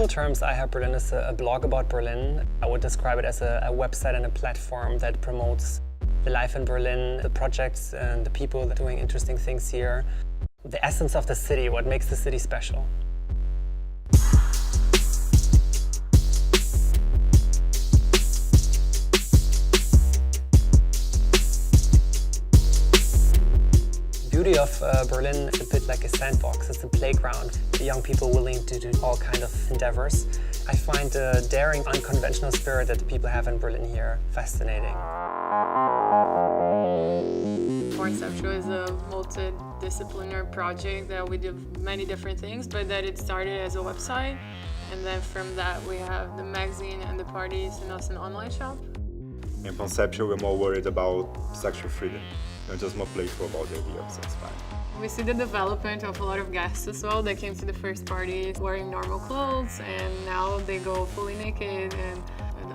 simple terms, I Have Berlin is a blog about Berlin. I would describe it as a website and a platform that promotes the life in Berlin, the projects and the people that are doing interesting things here. The essence of the city, what makes the city special. The beauty of Berlin is a bit like a sandbox. It's a playground for young people willing to do all kinds of endeavors. I find the daring, unconventional spirit that the people have in Berlin here fascinating. Conceptual is a multidisciplinary project that we do many different things, but that it started as a website, and then from that we have the magazine and the parties and also an online shop. In Conceptual, we're more worried about sexual freedom. We're just more playful about the idea of sex life. We see the development of a lot of guests as well that came to the first parties wearing normal clothes, and now they go fully naked, and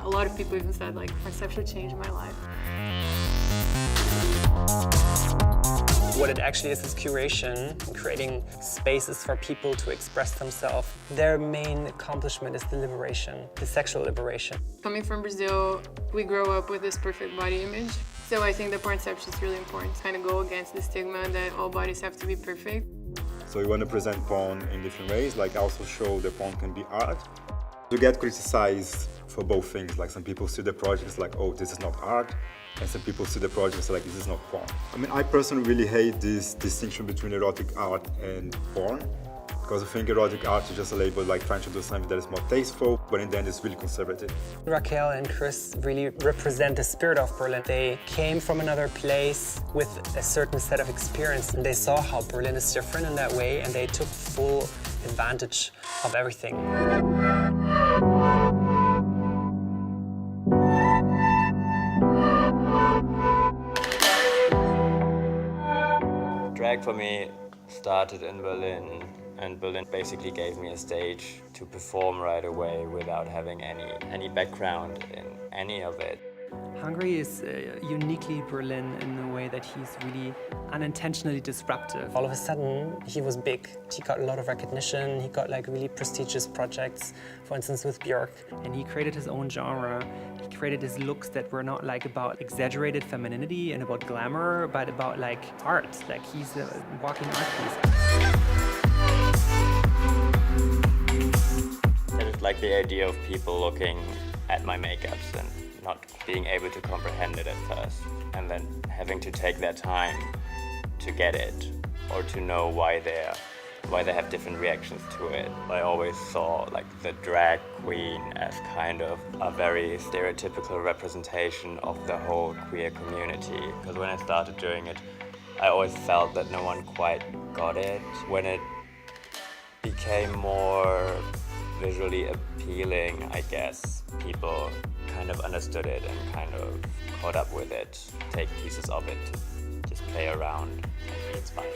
a lot of people even said, like, Conceptual changed my life. What it actually is curation, creating spaces for people to express themselves. Their main accomplishment is the liberation, the sexual liberation. Coming from Brazil, we grow up with this perfect body image. So I think the pornception is really important to kind of go against the stigma that all bodies have to be perfect. So we want to present porn in different ways, like also show that porn can be art. To get criticized for both things, like some people see the projects like, oh, this is not art, and some people see the projects like, this is not porn. I mean, I personally really hate this distinction between erotic art and porn, because I think erotic art is just a label like trying to do something that is more tasteful, but in the end it's really conservative. Raquel and Chris really represent the spirit of Berlin. They came from another place with a certain set of experience, and they saw how Berlin is different in that way, and they took full advantage of everything. Drag for me started in Berlin, and Berlin basically gave me a stage to perform right away without having any background in any of it. Hungary is uniquely Berlin in the way that he's really unintentionally disruptive. All of a sudden, he was big. He got a lot of recognition. He got like really prestigious projects, for instance, with Björk. And he created his own genre. He created his looks that were not like about exaggerated femininity and about glamour, but about like art. Like he's a walking art piece. It's like the idea of people looking at my makeups and not being able to comprehend it at first, and then having to take their time to get it or to know why they have different reactions to it. I always saw like the drag queen as kind of a very stereotypical representation of the whole queer community, because when I started doing it, I always felt that no one quite got it. When it became more visually appealing, I guess, people kind of understood it and kind of caught up with it, take pieces of it, just play around and be inspired.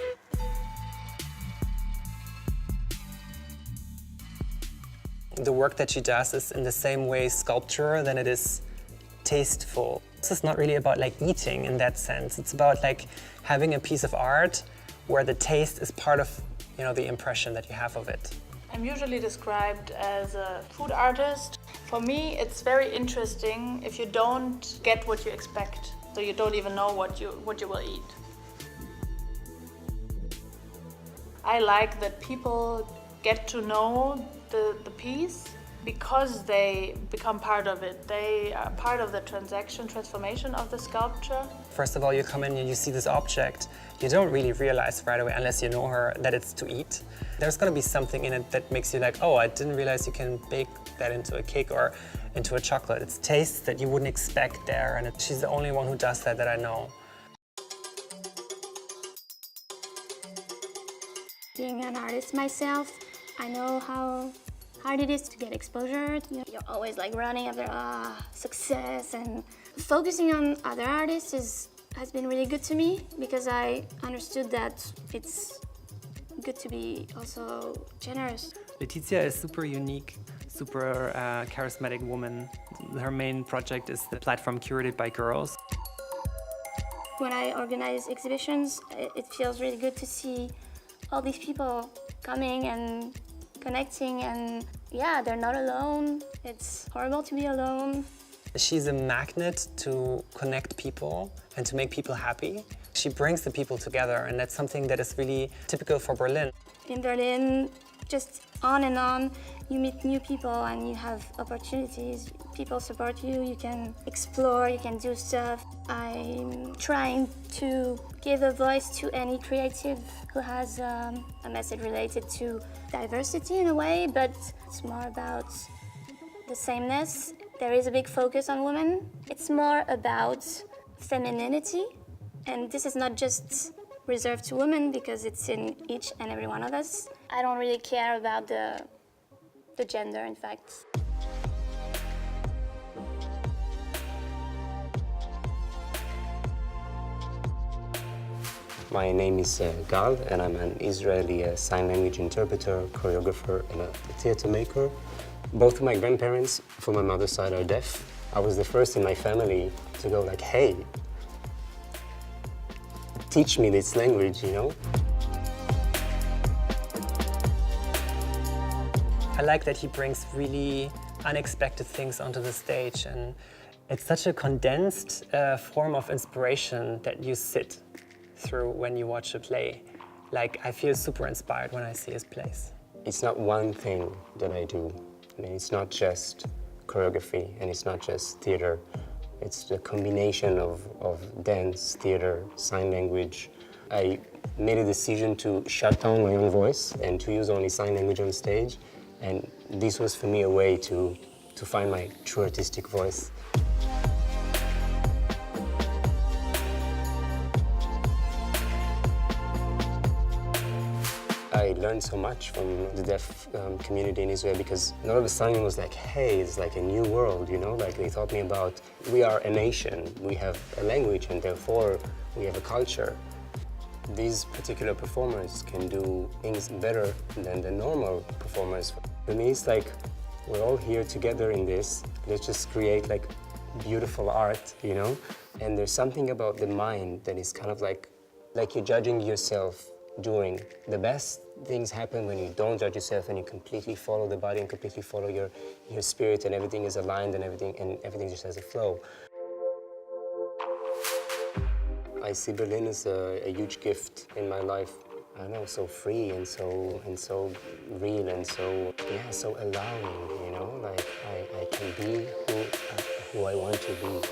The work that she does is in the same way sculpture than it is tasteful. This is not really about like eating in that sense. It's about like having a piece of art where the taste is part of, you know, the impression that you have of it. I'm usually described as a food artist. For me, it's very interesting if you don't get what you expect, so you don't even know what you will eat. I like that people get to know the piece because they become part of it. They are part of the transformation of the sculpture. First of all, you come in and you see this object. You don't really realize right away, unless you know her, that it's to eat. There's gonna be something in it that makes you like, oh, I didn't realize you can bake that into a cake or into a chocolate. It's tastes that you wouldn't expect there, and she's the only one who does that I know. Being an artist myself, I know how hard it is to get exposure. You're always like running after success, and focusing on other artists has been really good to me, because I understood that it's good to be also generous. Letizia is super unique, super charismatic woman. Her main project is the platform curated by girls. When I organize exhibitions, it feels really good to see all these people coming and connecting, and yeah, they're not alone. It's horrible to be alone. She's a magnet to connect people and to make people happy. She brings the people together, and that's something that is really typical for Berlin. In Berlin, just on, you meet new people and you have opportunities. People support you, you can explore, you can do stuff. I'm trying to give a voice to any creative who has a message related to diversity in a way, but it's more about the sameness. There is a big focus on women. It's more about femininity, and this is not just reserved to women because it's in each and every one of us. I don't really care about the gender, in fact. My name is Gal, and I'm an Israeli sign language interpreter, choreographer, and a theater maker. Both of my grandparents from my mother's side are deaf. I was the first in my family to go like, hey, teach me this language, you know? I like that he brings really unexpected things onto the stage, and it's such a condensed form of inspiration that you sit through when you watch a play. Like, I feel super inspired when I see his plays. It's not one thing that I do. I mean, it's not just choreography, and it's not just theater. It's the combination of dance, theater, sign language. I made a decision to shut down my own voice and to use only sign language on stage. And this was for me a way to find my true artistic voice. I learned so much from the deaf community in Israel, because a lot of the sudden was like, hey, it's like a new world, you know? Like, they taught me about, we are a nation, we have a language, and therefore we have a culture. These particular performers can do things better than the normal performers. For me, it's like, we're all here together in this. Let's just create like beautiful art, you know? And there's something about the mind that is kind of like you're judging yourself doing. The best things happen when you don't judge yourself and you completely follow the body and completely follow your spirit, and everything is aligned and everything just has a flow. I see Berlin as a huge gift in my life. I don't know, so free and so real and so allowing, you know? Like, I can be who I want to be.